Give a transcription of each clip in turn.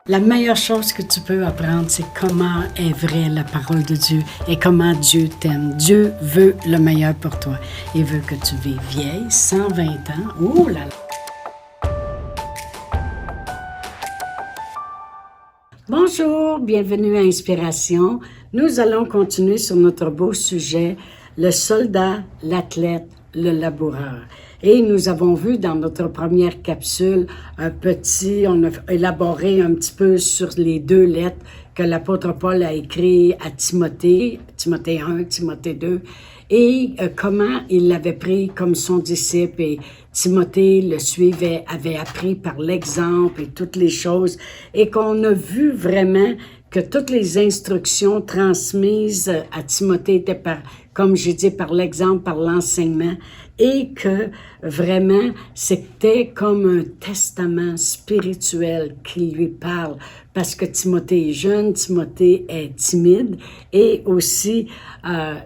La meilleure chose que tu peux apprendre, c'est comment est vraie la parole de Dieu et comment Dieu t'aime. Dieu veut le meilleur pour toi. Il veut que tu vives vieille, 120 ans. Oh là là! Bonjour, bienvenue à Inspiration. Nous allons continuer sur notre beau sujet, le soldat, l'athlète, le laboureur. Et nous avons vu dans notre première capsule on a élaboré un petit peu sur les deux lettres que l'apôtre Paul a écrit à Timothée, Timothée 1, Timothée 2, et comment il l'avait pris comme son disciple et Timothée le suivait, avait appris par l'exemple et toutes les choses, et qu'on a vu vraiment que toutes les instructions transmises à Timothée étaient comme j'ai dit, par l'exemple, par l'enseignement, et que vraiment, c'était comme un testament spirituel qui lui parle, parce que Timothée est jeune, Timothée est timide, et aussi,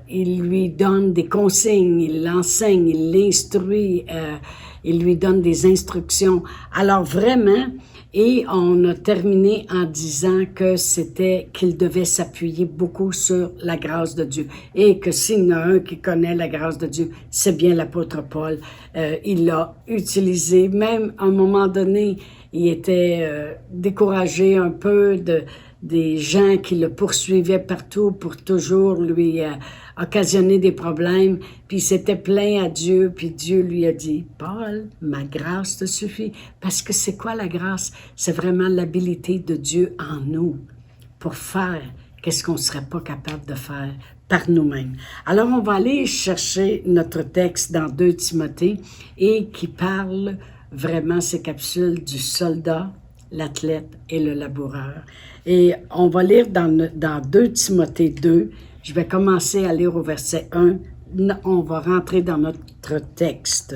il lui donne des consignes, il l'enseigne, il l'instruit, il lui donne des instructions. Alors vraiment, et on a terminé en disant que c'était qu'il devait s'appuyer beaucoup sur la grâce de Dieu. Et que s'il y en a un qui connaît la grâce de Dieu, c'est bien l'apôtre Paul. Il l'a utilisé, même à un moment donné, il était découragé un peu des gens qui le poursuivaient partout pour toujours lui occasionner des problèmes, puis il s'était plaint à Dieu, puis Dieu lui a dit, « Paul, ma grâce te suffit. » Parce que c'est quoi la grâce? C'est vraiment l'habilité de Dieu en nous pour faire qu'est-ce qu'on ne serait pas capable de faire par nous-mêmes. Alors, on va aller chercher notre texte dans 2 Timothée et qui parle vraiment ces capsules du soldat, l'athlète et le laboureur. Et on va lire dans 2 Timothée 2, je vais commencer à lire au verset 1, on va rentrer dans notre texte.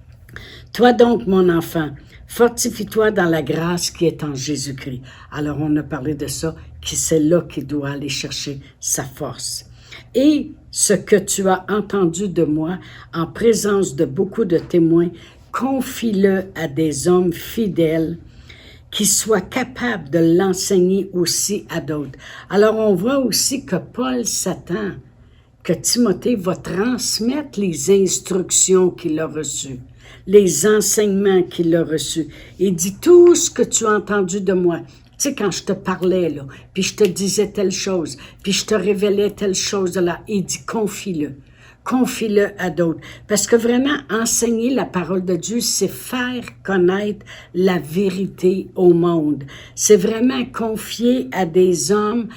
« Toi donc, mon enfant, fortifie-toi dans la grâce qui est en Jésus-Christ. » Alors, on a parlé de ça, que c'est là qu'il doit aller chercher sa force. « Et ce que tu as entendu de moi en présence de beaucoup de témoins, confie-le à des hommes fidèles qui soient capables de l'enseigner aussi à d'autres. » Alors, on voit aussi que Paul s'attend que Timothée va transmettre les instructions qu'il a reçues, les enseignements qu'il a reçus. Il dit, tout ce que tu as entendu de moi, tu sais, quand je te parlais, là, puis je te disais telle chose, puis je te révélais telle chose là, il dit, confie-le. Confie-le à d'autres. Parce que vraiment, enseigner la parole de Dieu, c'est faire connaître la vérité au monde. C'est vraiment confier à des hommes.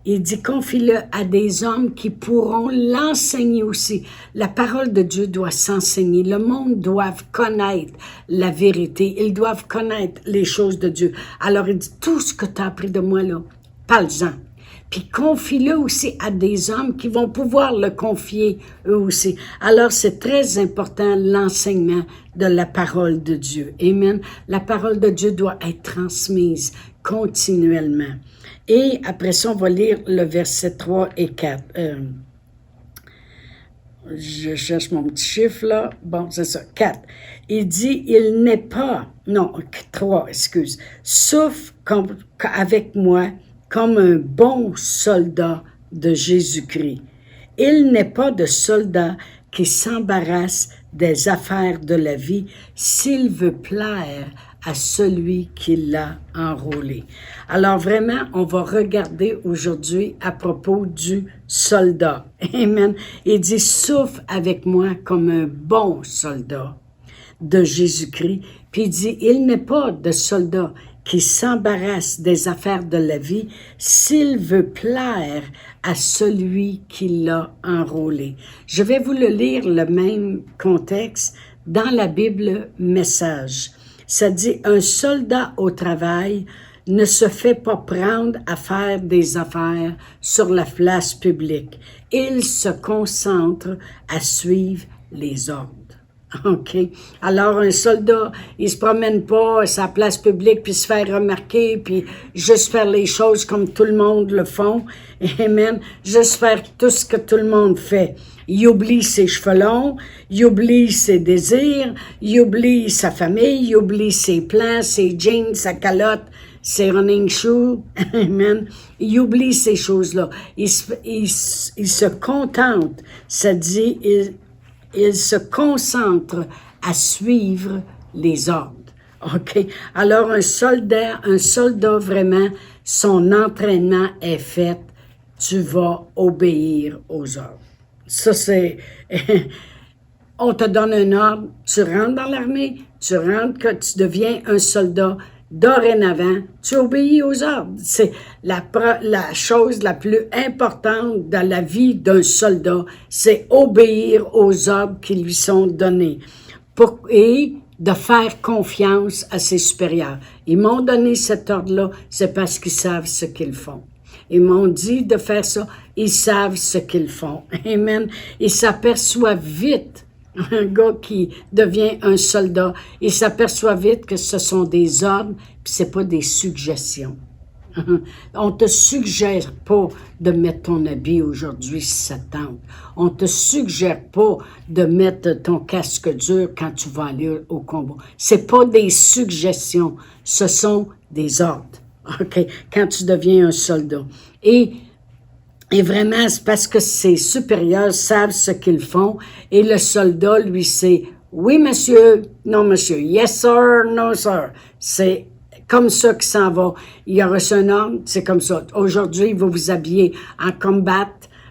Il dit, confie-le à des hommes qui pourront l'enseigner aussi. La parole de Dieu doit s'enseigner. Le monde doit connaître la vérité. Ils doivent connaître les choses de Dieu. Alors, il dit, tout ce que tu as appris de moi, là, parle-en. Puis confie-le aussi à des hommes qui vont pouvoir le confier eux aussi. Alors, c'est très important l'enseignement de la parole de Dieu. Amen. La parole de Dieu doit être transmise continuellement. Et après ça, on va lire le verset 3 et 4. Je cherche mon petit chiffre là. Bon, c'est ça, 4. Il dit, il n'est pas, non, 3, excuse, souffle avec moi comme un bon soldat de Jésus-Christ. Il n'est pas de soldat qui s'embarrasse des affaires de la vie s'il veut plaire à celui qui l'a enrôlé. Alors vraiment, on va regarder aujourd'hui à propos du soldat. Amen. Il dit, souffle avec moi comme un bon soldat de Jésus-Christ. Puis il dit, il n'est pas de soldat qui s'embarrasse des affaires de la vie s'il veut plaire à celui qui l'a enrôlé. Je vais vous le lire, le même contexte, dans la Bible Message. Ça dit, un soldat au travail ne se fait pas prendre à faire des affaires sur la place publique. Il se concentre à suivre les ordres. OK. Alors, un soldat, il se promène pas à sa place publique puis se faire remarquer puis juste faire les choses comme tout le monde le font. Amen. Juste faire tout ce que tout le monde fait. Il oublie ses cheveux longs, il oublie ses désirs, il oublie sa famille, il oublie ses plans, ses jeans, sa calotte, ses running shoes, amen, il oublie ces choses-là. Il se contente, ça dit, il se concentre à suivre les ordres. OK? Alors, un soldat vraiment, son entraînement est fait, tu vas obéir aux ordres. Ça, c'est... On te donne un ordre, tu rentres dans l'armée, tu rentres, que tu deviens un soldat. Dorénavant, tu obéis aux ordres. C'est la chose la plus importante dans la vie d'un soldat, c'est obéir aux ordres qui lui sont donnés. Et de faire confiance à ses supérieurs. Ils m'ont donné cet ordre-là, c'est parce qu'ils savent ce qu'ils font. Ils m'ont dit de faire ça, ils savent ce qu'ils font. Amen. Ils s'aperçoivent vite, un gars qui devient un soldat, il s'aperçoit vite que ce sont des ordres, puis c'est pas des suggestions. On te suggère pas de mettre ton habit aujourd'hui si ça te tente. On te suggère pas de mettre ton casque dur quand tu vas aller au combat. C'est pas des suggestions, ce sont des ordres. OK? Quand tu deviens un soldat. Et vraiment, c'est parce que ses supérieurs savent ce qu'ils font et le soldat, lui, c'est « Oui, monsieur. Non, monsieur. Yes, sir. No, sir. » C'est comme ça qu'il s'en va. Il a reçu un ordre, c'est comme ça. Aujourd'hui, vous vous habillez en combat,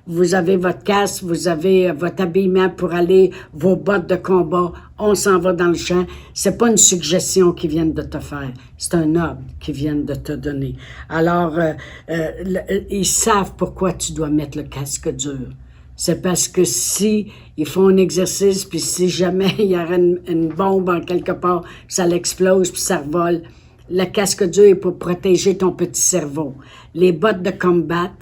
vous avez votre casque, vous avez votre habillement pour aller, vos bottes de combat, on s'en va dans le champ. C'est pas une suggestion qu'ils viennent de te faire, c'est un ordre qu'ils viennent de te donner. Alors, ils savent pourquoi tu dois mettre le casque dur. C'est parce que si ils font un exercice, puis si jamais il y aurait une bombe en quelque part, ça l'explose, puis ça revole, le casque dur est pour protéger ton petit cerveau. Les bottes de combat,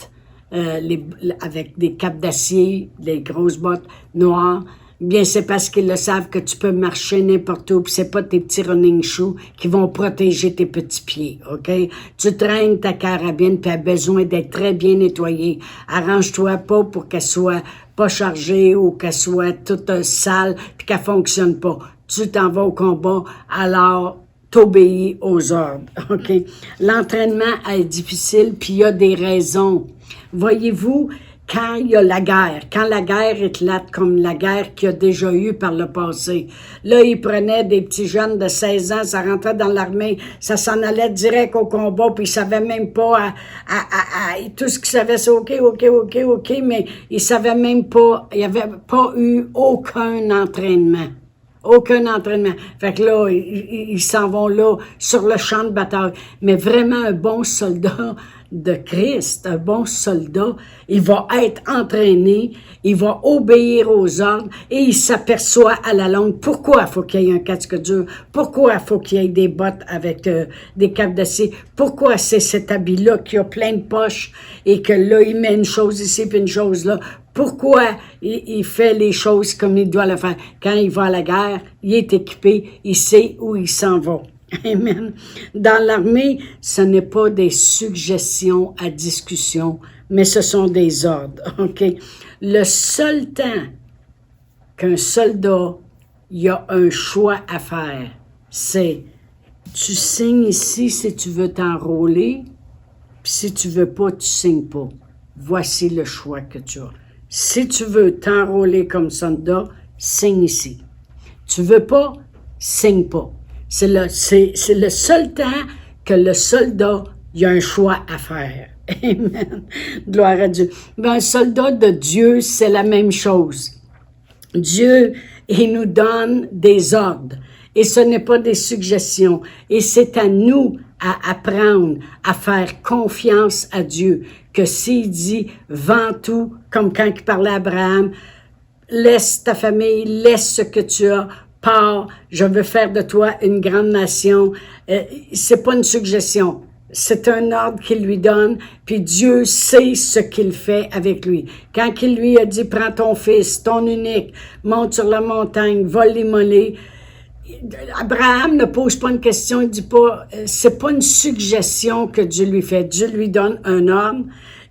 avec des capes d'acier, les grosses bottes noires, bien c'est parce qu'ils le savent que tu peux marcher n'importe où, puis c'est pas tes petits running shoes qui vont protéger tes petits pieds, OK? Tu traînes ta carabine, puis elle a besoin d'être très bien nettoyée. Arrange-toi pas pour qu'elle soit pas chargée ou qu'elle soit toute sale, puis qu'elle fonctionne pas. Tu t'en vas au combat, alors t'obéis aux ordres, OK? L'entraînement est difficile, puis il y a des raisons. Voyez-vous, quand il y a la guerre, quand la guerre éclate comme la guerre qu'il y a déjà eu par le passé, là, ils prenaient des petits jeunes de 16 ans, ça rentrait dans l'armée, ça s'en allait direct au combat, puis ils savaient même pas, tout ce qu'ils savaient, c'est OK, mais ils savaient même pas, il n'y avait pas eu aucun entraînement. Aucun entraînement. Fait que là, ils s'en vont là, sur le champ de bataille. Mais vraiment, un bon soldat de Christ, un bon soldat, il va être entraîné, il va obéir aux ordres et il s'aperçoit à la longue pourquoi il faut qu'il y ait un casque dur, pourquoi il faut qu'il y ait des bottes avec des capes d'acier, pourquoi c'est cet habit-là qui a plein de poches et que là, il met une chose ici puis une chose là. Pourquoi il fait les choses comme il doit le faire? Quand il va à la guerre, il est équipé, il sait où il s'en va. Amen. Dans l'armée, ce n'est pas des suggestions à discussion, mais ce sont des ordres. OK? Le seul temps qu'un soldat il a un choix à faire, c'est tu signes ici si tu veux t'enrôler, puis si tu veux pas, tu signes pas. Voici le choix que tu as. Si tu veux t'enrôler comme soldat, signe ici. Tu veux pas, signe pas. C'est le seul temps que le soldat, il a un choix à faire. Amen. Gloire à Dieu. Mais un soldat de Dieu, c'est la même chose. Dieu, il nous donne des ordres. Et ce n'est pas des suggestions. Et c'est à nous à apprendre à faire confiance à Dieu. Que s'il dit, vends tout, comme quand il parlait à Abraham, laisse ta famille, laisse ce que tu as, pars, je veux faire de toi une grande nation. C'est pas une suggestion. C'est un ordre qu'il lui donne, puis Dieu sait ce qu'il fait avec lui. Quand il lui a dit, prends ton fils, ton unique, monte sur la montagne, va l'immoler, Abraham ne pose pas une question, il dit pas, c'est pas une suggestion que Dieu lui fait. Dieu lui donne un ordre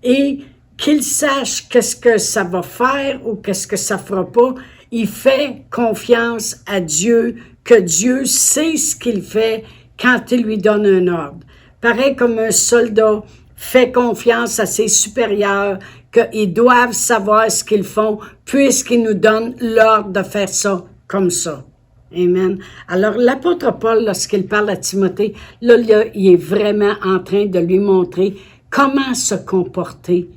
et qu'il sache qu'est-ce que ça va faire ou qu'est-ce que ça fera pas. Il fait confiance à Dieu, que Dieu sait ce qu'il fait quand il lui donne un ordre. pareil comme un soldat fait confiance à ses supérieurs, qu'ils doivent savoir ce qu'ils font, puisqu'ils nous donnent l'ordre de faire ça comme ça. Amen. Alors, l'apôtre Paul, lorsqu'il parle à Timothée, là, il est vraiment en train de lui montrer comment se comporter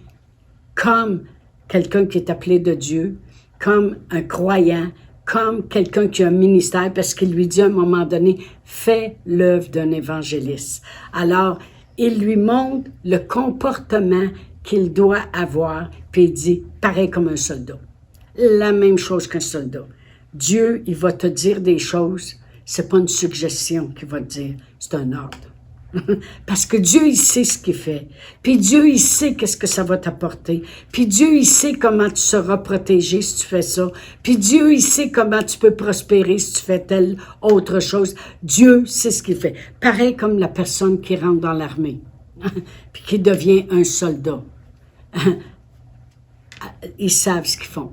comme quelqu'un qui est appelé de Dieu, comme un croyant, comme quelqu'un qui a un ministère, parce qu'il lui dit à un moment donné, fais l'œuvre d'un évangéliste. Alors, il lui montre le comportement qu'il doit avoir, puis il dit, pareil comme un soldat. La même chose qu'un soldat. Dieu, il va te dire des choses, c'est pas une suggestion qu'il va te dire, c'est un ordre. Parce que Dieu, il sait ce qu'il fait. Puis Dieu, il sait qu'est-ce que ça va t'apporter. Puis Dieu, il sait comment tu seras protégé si tu fais ça. Puis Dieu, il sait comment tu peux prospérer si tu fais telle autre chose. Dieu sait ce qu'il fait. Pareil comme la personne qui rentre dans l'armée, puis qui devient un soldat. Ils savent ce qu'ils font.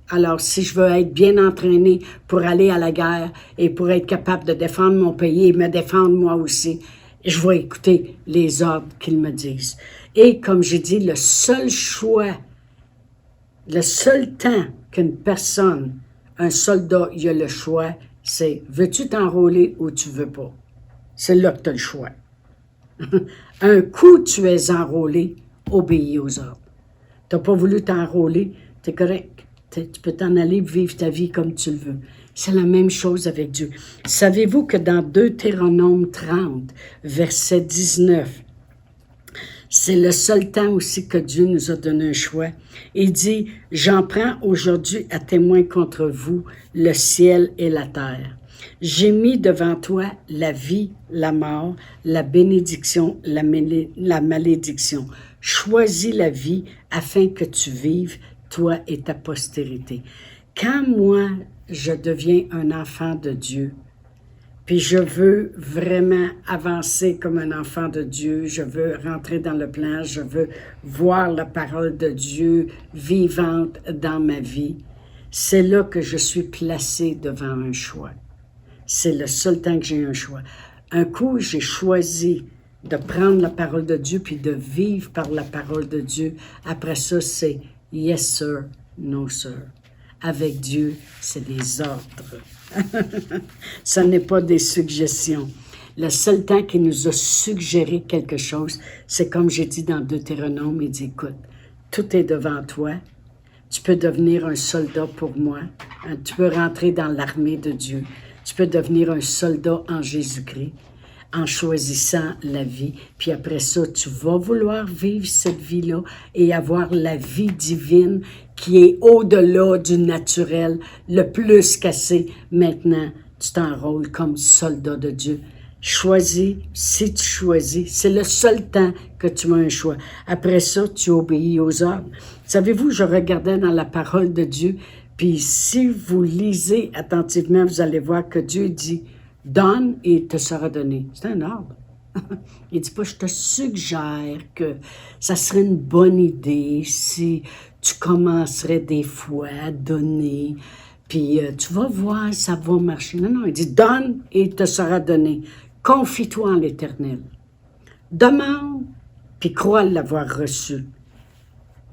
Alors, si je veux être bien entraîné pour aller à la guerre et pour être capable de défendre mon pays et me défendre moi aussi, je vais écouter les ordres qu'ils me disent. Et comme j'ai dit, le seul choix, le seul temps qu'une personne, un soldat, il a le choix, c'est veux-tu t'enrôler ou tu veux pas? C'est là que tu as le choix. Un coup tu es enrôlé, obéis aux ordres. Tu n'as pas voulu t'enrôler, tu es correct. Tu peux t'en aller vivre ta vie comme tu le veux. C'est la même chose avec Dieu. Savez-vous que dans Deutéronome 30, verset 19, c'est le seul temps aussi que Dieu nous a donné un choix. Il dit, « J'en prends aujourd'hui à témoin contre vous le ciel et la terre. J'ai mis devant toi la vie, la mort, la bénédiction, la malédiction. Choisis la vie afin que tu vives, toi et ta postérité. » Quand moi, je deviens un enfant de Dieu, puis je veux vraiment avancer comme un enfant de Dieu, je veux rentrer dans le plan, je veux voir la parole de Dieu vivante dans ma vie, c'est là que je suis placé devant un choix. C'est le seul temps que j'ai un choix. Un coup, j'ai choisi de prendre la parole de Dieu puis de vivre par la parole de Dieu. Après ça, c'est « yes sir, no sir ». Avec Dieu, c'est des ordres. Ce n'est pas des suggestions. Le seul temps qu'il nous a suggéré quelque chose, c'est comme j'ai dit dans Deutéronome, il dit, écoute, tout est devant toi. Tu peux devenir un soldat pour moi. Tu peux rentrer dans l'armée de Dieu. Tu peux devenir un soldat en Jésus-Christ en choisissant la vie. Puis après ça, tu vas vouloir vivre cette vie-là et avoir la vie divine qui est au-delà du naturel, le plus qu'assez. Maintenant, tu t'enrôles comme soldat de Dieu. Choisis, si tu choisis, c'est le seul temps que tu as un choix. Après ça, tu obéis aux ordres. Savez-vous, je regardais dans la parole de Dieu, puis si vous lisez attentivement, vous allez voir que Dieu dit « Donne et il te sera donné ». C'est un ordre. Il dit pas « Je te suggère que ça serait une bonne idée si tu commencerais des fois à donner, puis tu vas voir, ça va marcher. » Non, non, il dit « Donne et il te sera donné. Confie-toi en l'Éternel. Demande, puis crois l'avoir reçu. »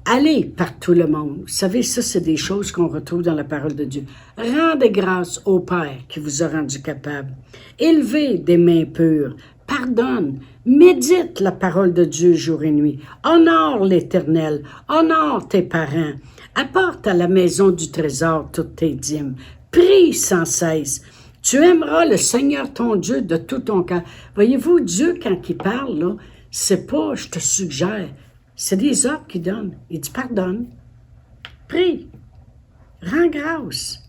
Allez par tout le monde. Vous savez, ça, c'est des choses qu'on retrouve dans la parole de Dieu. Rendez grâce au Père qui vous a rendu capable. Élevez des mains pures. Pardonne. Médite la parole de Dieu jour et nuit. Honore l'Éternel. Honore tes parents. Apporte à la maison du trésor toutes tes dîmes. Prie sans cesse. Tu aimeras le Seigneur ton Dieu de tout ton cœur. Voyez-vous, Dieu, quand il parle, là, c'est pas « je te suggère ». C'est des ordres qu'il donne. Il dit pardonne, prie, rends grâce,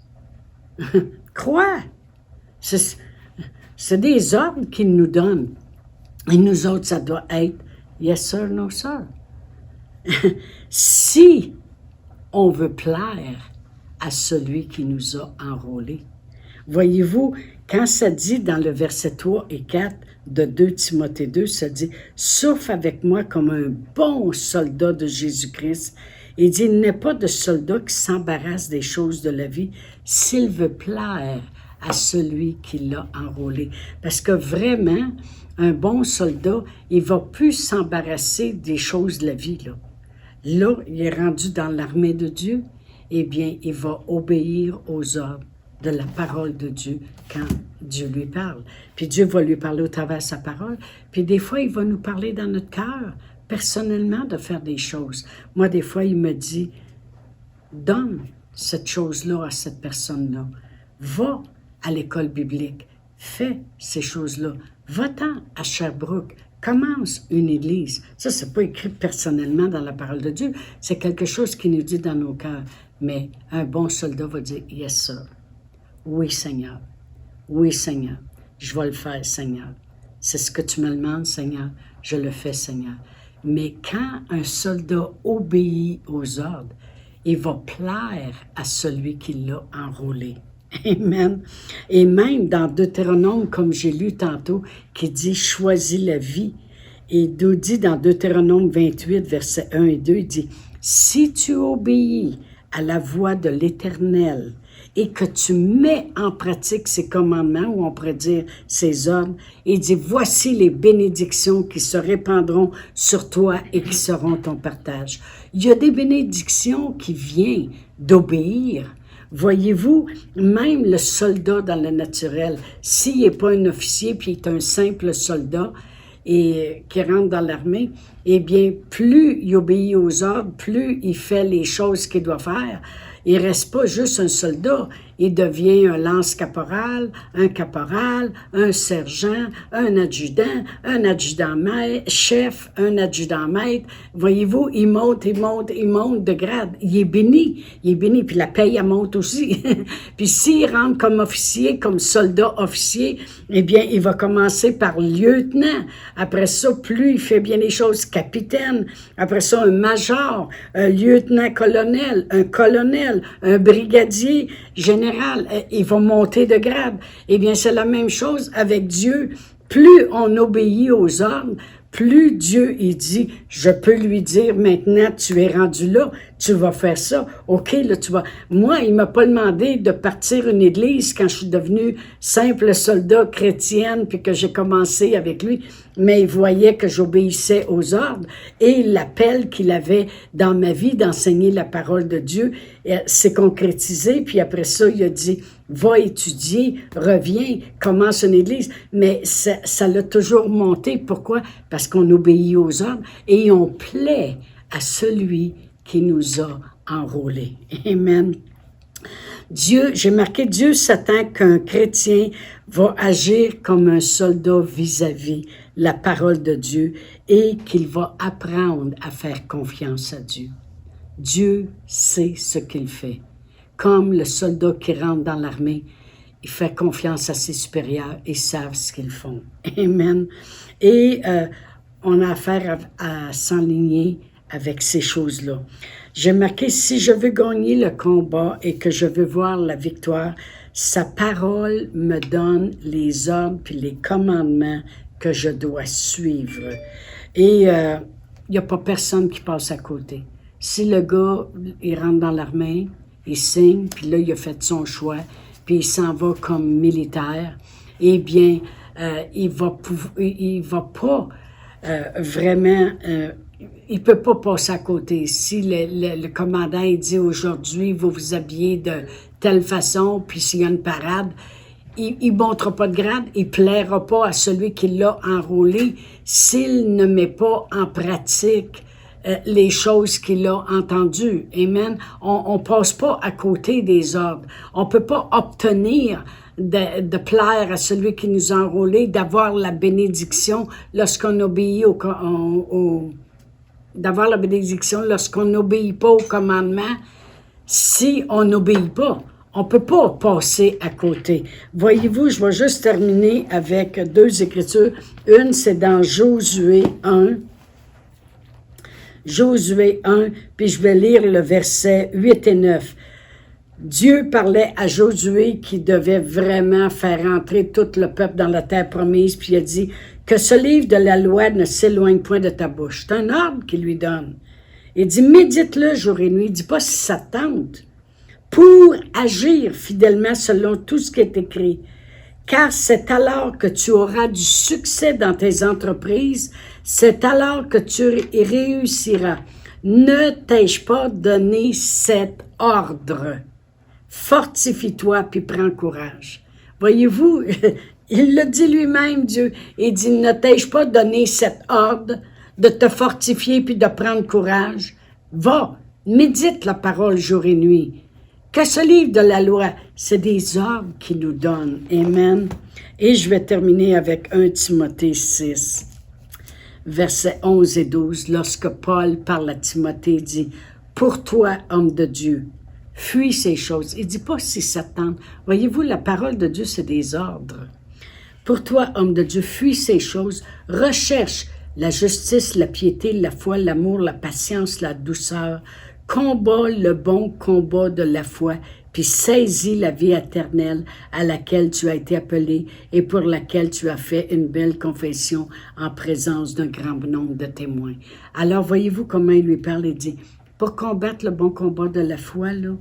crois. C'est des ordres qu'il nous donne. Et nous autres, ça doit être yes sir, no sir. Si on veut plaire à celui qui nous a enrôlés. Voyez-vous, quand ça dit dans le verset 3 et 4 de 2 Timothée 2, ça dit « Souffre avec moi comme un bon soldat de Jésus-Christ. » Il dit « Il n'est pas de soldat qui s'embarrasse des choses de la vie s'il veut plaire à celui qui l'a enrôlé. » Parce que vraiment, un bon soldat, il va plus s'embarrasser des choses de la vie, là. Là, il est rendu dans l'armée de Dieu, eh bien, il va obéir aux ordres de la parole de Dieu quand Dieu lui parle. Puis Dieu va lui parler au travers de sa parole. Puis des fois, il va nous parler dans notre cœur, personnellement, de faire des choses. Moi, des fois, il me dit, donne cette chose-là à cette personne-là. Va à l'école biblique. Fais ces choses-là. Va-t'en à Sherbrooke. Commence une église. Ça, c'est pas écrit personnellement dans la parole de Dieu. C'est quelque chose qui nous dit dans nos cœurs. Mais un bon soldat va dire, yes, sir. Oui, Seigneur. Oui, Seigneur. Je vais le faire, Seigneur. C'est ce que tu me demandes, Seigneur. Je le fais, Seigneur. Mais quand un soldat obéit aux ordres, il va plaire à celui qui l'a enrôlé. Amen. Et même dans Deutéronome, comme j'ai lu tantôt, qui dit « choisis la vie », et nous dit dans Deutéronome 28, versets 1 et 2, il dit « si tu obéis à la voix de l'Éternel et que tu mets en pratique ses commandements, ou on pourrait dire ses ordres, il dit « voici les bénédictions qui se répandront sur toi et qui seront ton partage. » Il y a des bénédictions qui viennent d'obéir. Voyez-vous, même le soldat dans le naturel, s'il n'est pas un officier puis il est un simple soldat et qui rentre dans l'armée, eh bien, plus il obéit aux ordres, plus il fait les choses qu'il doit faire. Il ne reste pas juste un soldat, il devient un lance-caporal, un sergent, un adjudant-chef, un adjudant-maître. Voyez-vous, il monte de grade. Il est béni, puis la paye, elle monte aussi. Puis s'il rentre comme officier, comme soldat officier, eh bien, il va commencer par lieutenant. Après ça, plus il fait bien les choses, capitaine. Après ça, un major, un lieutenant-colonel, un colonel, un brigadier général. Il va monter de grade. Eh bien, c'est la même chose avec Dieu. Plus on obéit aux ordres, plus Dieu, il dit, je peux lui dire, maintenant, tu es rendu là, tu vas faire ça. OK, là, tu vas... Moi, il m'a pas demandé de partir une église quand je suis devenue simple soldat chrétienne, puis que j'ai commencé avec lui, mais il voyait que j'obéissais aux ordres, et l'appel qu'il avait dans ma vie d'enseigner la parole de Dieu s'est concrétisé, puis après ça, il a dit, va étudier, reviens, commence une église. Mais ça l'a toujours monté. Pourquoi? Parce qu'on obéit aux ordres et on plaît à celui qui nous a enrôlés. Amen. Dieu, j'ai marqué, Dieu s'attend qu'un chrétien va agir comme un soldat vis-à-vis la parole de Dieu et qu'il va apprendre à faire confiance à Dieu. Dieu sait ce qu'il fait. Comme le soldat qui rentre dans l'armée, il fait confiance à ses supérieurs et savent ce qu'ils font. Amen. Et on a affaire à s'enligner avec ces choses-là. J'ai marqué, si je veux gagner le combat et que je veux voir la victoire, sa parole me donne les ordres puis les commandements que je dois suivre. Et il n'y a pas personne qui passe à côté. Si le gars, il rentre dans l'armée, il signe, puis là, il a fait son choix, puis il s'en va comme militaire, eh bien, il va pas vraiment... il peut pas passer à côté. Si le commandant il dit aujourd'hui, vous vous habillez de telle façon, puis s'il y a une parade, il ne montera pas de grade, il plaira pas à celui qui l'a enrôlé s'il ne met pas en pratique les choses qu'il a entendues. Amen. On passe pas à côté des ordres. On peut pas obtenir de plaire à celui qui nous a enrôlés, d'avoir la bénédiction lorsqu'on obéit d'avoir la bénédiction lorsqu'on n'obéit pas au commandement, si on n'obéit pas. On ne peut pas passer à côté. Voyez-vous, je vais juste terminer avec deux écritures. Une, c'est dans Josué 1. Josué 1, puis je vais lire le verset 8 et 9. Dieu parlait à Josué qui devait vraiment faire entrer tout le peuple dans la terre promise, puis il a dit que ce livre de la loi ne s'éloigne point de ta bouche. C'est un ordre qu'il lui donne. Il dit, médite-le jour et nuit. Il ne dit pas si ça te tente, pour agir fidèlement selon tout ce qui est écrit. car c'est alors que tu auras du succès dans tes entreprises, c'est alors que tu réussiras. Ne t'ai-je pas donné cet ordre? Fortifie-toi puis prends courage. Voyez-vous, il le dit lui-même, Dieu. Il dit, ne t'ai-je pas donné cet ordre de te fortifier puis de prendre courage? Va, médite la parole jour et nuit. Que ce livre de la loi, c'est des ordres qu'il nous donne. Amen. Et je vais terminer avec 1 Timothée 6, versets 11 et 12. Lorsque Paul parle à Timothée, il dit, « Pour toi, homme de Dieu, fuis ces choses. » Il ne dit pas si ça tente. Voyez-vous, la parole de Dieu, c'est des ordres. « Pour toi, homme de Dieu, fuis ces choses. Recherche la justice, la piété, la foi, l'amour, la patience, la douceur. Combat le bon combat de la foi, puis saisis la vie éternelle à laquelle tu as été appelé et pour laquelle tu as fait une belle confession en présence d'un grand nombre de témoins. » Alors, voyez-vous comment il lui parle et dit, pour combattre le bon combat de la foi, là,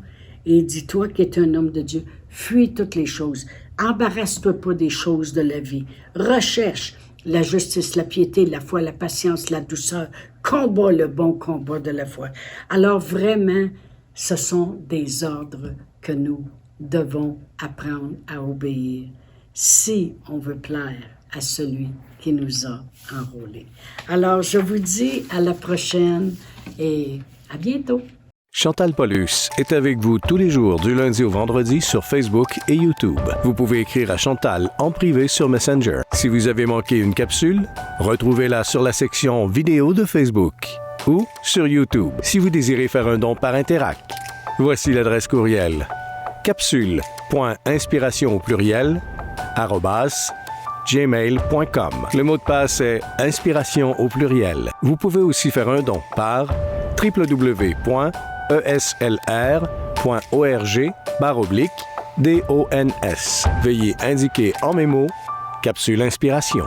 et il dit, toi qui es un homme de Dieu, fuis toutes les choses. Embarrasse-toi pas des choses de la vie. Recherche la justice, la piété, la foi, la patience, la douceur. Combat le bon combat de la foi. Alors vraiment, ce sont des ordres que nous devons apprendre à obéir si on veut plaire à celui qui nous a enrôlés. Alors, je vous dis à la prochaine et à bientôt. Chantal Paulus est avec vous tous les jours du lundi au vendredi sur Facebook et YouTube. Vous pouvez écrire à Chantal en privé sur Messenger. Si vous avez manqué une capsule, retrouvez-la sur la section vidéo de Facebook ou sur YouTube si vous désirez faire un don par Interact. Voici l'adresse courriel capsule.inspiration au pluriel @gmail.com. Le mot de passe est inspiration au pluriel. Vous pouvez aussi faire un don par www.eslr.org/DONS. Veuillez indiquer en mémo Capsule Inspiration.